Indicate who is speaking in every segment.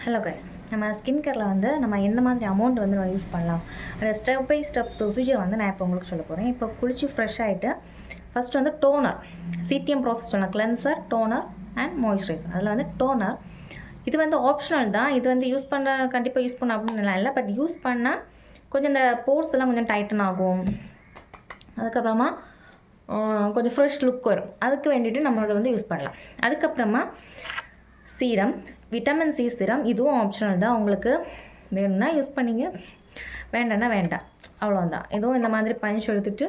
Speaker 1: Hello guys, நம்ம skin கேரில் வந்து நம்ம எந்த மாதிரி அமௌண்ட் வந்து நம்ம யூஸ் பண்ணலாம், அந்த ஸ்டெப் பை ஸ்டெப் ப்ரொசீஜர் வந்து நான் இப்போ உங்களுக்கு சொல்ல போகிறேன். இப்போ குளிச்சு ஃப்ரெஷ் ஆகிட்டு ஃபஸ்ட் வந்து டோனர், சிடிஎம் ப்ராசஸ் சொன்ன கிளென்சர், டோனர் அண்ட் மாய்ஸ்சரைசர். அதில் வந்து டோனர் இது வந்து ஆப்ஷனல் தான். இது வந்து யூஸ் பண்ண கண்டிப்பாக யூஸ் பண்ண அப்படின்னு இல்லை, பட் யூஸ் பண்ணால் கொஞ்சம் இந்த போர்ஸ் எல்லாம் கொஞ்சம் டைட்டன் ஆகும். அதுக்கப்புறமா கொஞ்சம் ஃப்ரெஷ் லுக் வரும். அதுக்கு வேண்டிட்டு நம்மளோட வந்து யூஸ் பண்ணலாம். அதுக்கப்புறமா சீரம், விட்டமின் சி சீரம், இதுவும் ஆப்ஷனல் தான். உங்களுக்கு வேணும்னா யூஸ் பண்ணிங்க, வேண்டாம்னா வேண்டாம், அவ்வளோதான். இதுவும் இந்த மாதிரி பஞ்ச் எடுத்துகிட்டு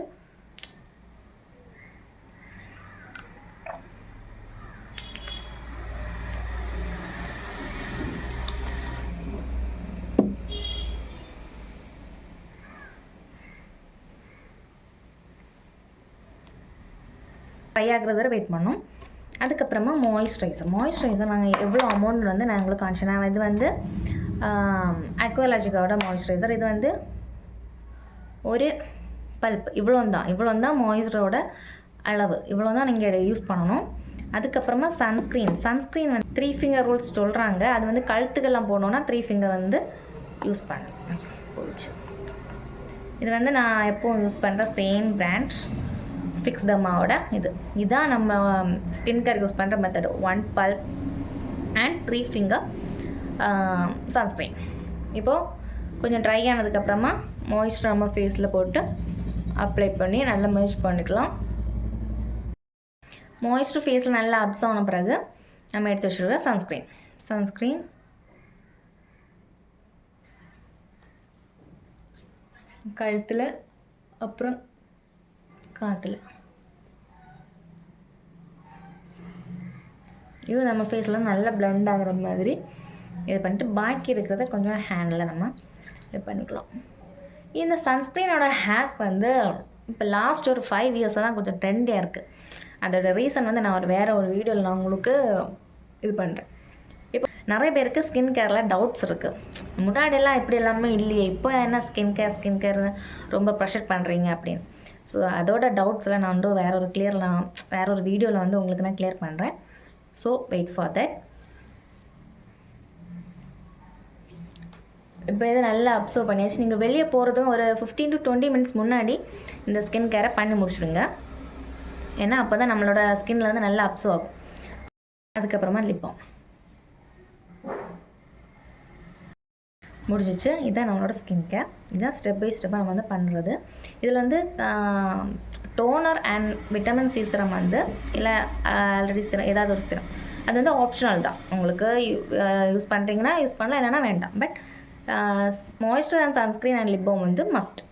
Speaker 1: ட்ரை ஆகிறது வரை வெயிட் பண்ணோம். அதுக்கப்புறமா மாய்ஸ்சரைசர் நாங்கள் எவ்வளோ அமௌண்ட் வந்து நான் உங்களுக்கு காமிச்சேன். நான் இது வந்து அக்வாலாஜிக்காவோட மாய்ஸ்சரைசர். இது வந்து ஒரு பல்ப் இவ்வளோ தான் மாய்ஸ்சரோட அளவு, இவ்வளோ தான் நீங்கள் யூஸ் பண்ணணும். அதுக்கப்புறமா சன்ஸ்க்ரீன் வந்து 3 ஃபிங்கர் ரூல்ஸ் சொல்கிறாங்க. அது வந்து கழுத்துக்கெல்லாம் போடணுன்னா 3 ஃபிங்கர் வந்து யூஸ் பண்ணணும். போயிடுச்சு. இது வந்து நான் எப்போவும் யூஸ் பண்ணுற சேம் பிராண்ட் ஃபிக்ஸ்டமாவோட. இதுதான் நம்ம ஸ்கின் கேர் யூஸ் பண்ணுற method. 1 bulb and 3 finger sunscreen. இப்போது கொஞ்சம் ட்ரை ஆனதுக்கப்புறமா மாய்ஸ்சர் நம்ம ஃபேஸில் போட்டு அப்ளை பண்ணி நல்லா மெர்ஜ் பண்ணிக்கலாம். மாய்ஸ்சர் ஃபேஸில் நல்லா அப்ஸ் ஆன பிறகு நம்ம எடுத்து வச்சுருக்க சன்ஸ்க்ரீன் கழுத்தில், அப்புறம் காற்றுல, இது நம்ம ஃபேஸில் நல்லா பிளெண்ட் ஆகிற மாதிரி இது பண்ணிட்டு பாக்கி இருக்கிறத கொஞ்சம் ஹேண்டில் நம்ம இது பண்ணிக்கலாம். இந்த சன்ஸ்க்ரீனோட ஹேக் வந்து இப்போ லாஸ்ட் ஒரு 5 இயர்ஸாக தான் கொஞ்சம் ட்ரெண்டியாக இருக்குது. அதோட ரீசன் வந்து நான் வேறு ஒரு வீடியோவில் நான் உங்களுக்கு இது பண்ணுறேன். இப்போ நிறைய பேருக்கு ஸ்கின் கேரில் டவுட்ஸ் இருக்குது. முன்னாடியெல்லாம் இப்படி எல்லாமே இல்லையே, இப்போ என்ன ஸ்கின் கேர் ரொம்ப ப்ரெஷர் பண்ணுறீங்க அப்படின்னு. ஸோ அதோட டவுட்ஸில் நான் வந்து வேற ஒரு வீடியோவில் வந்து உங்களுக்கு நான் கிளியர் பண்ணுறேன். So wait for that. இப்போ இதை நல்லா அப்சர்வ் பண்ணியாச்சு. நீங்கள் வெளியே போகிறதும் ஒரு 15 to 20 minutes முன்னாடி இந்த ஸ்கின் கேரை பண்ணி முடிச்சுடுங்க. ஏன்னா அப்போ தான் நம்மளோட ஸ்கின்னில் வந்து நல்லா அப்சர்வ் ஆகும். அதுக்கப்புறமா லிப்போம் முடிஞ்சிச்சு. இதுதான் நம்மளோட ஸ்கின் கேர். இதுதான் ஸ்டெப் பை ஸ்டெப்பாக நம்ம வந்து பண்ணுறது. இதில் வந்து toner and vitamin C serum வந்து இல்லை ஆல்ரெடி சீரம், ஏதாவது ஒரு சீரம், அது வந்து ஆப்ஷனல் தான். உங்களுக்கு யூஸ் பண்ணுறீங்கன்னா யூஸ் பண்ணலாம், இல்லைனா வேண்டாம். But moisture and sunscreen and lip balm வந்து மஸ்ட்.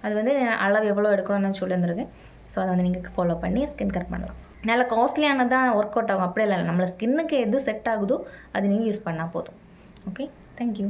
Speaker 1: அது வந்து அளவு எவ்வளோ எடுக்கணும்னு சொல்லியிருந்துருக்கேன். ஸோ அதை வந்து நீங்கள் ஃபாலோ பண்ணி ஸ்கின் கேர் பண்ணலாம். நல்ல காஸ்ட்லியானதான் ஒர்க் அவுட் ஆகும், அப்படியே இல்லை. நம்மளை ஸ்கின்னுக்கு எது செட் ஆகுதோ அது நீங்கள் யூஸ் பண்ணால் போதும். Okay, thank you.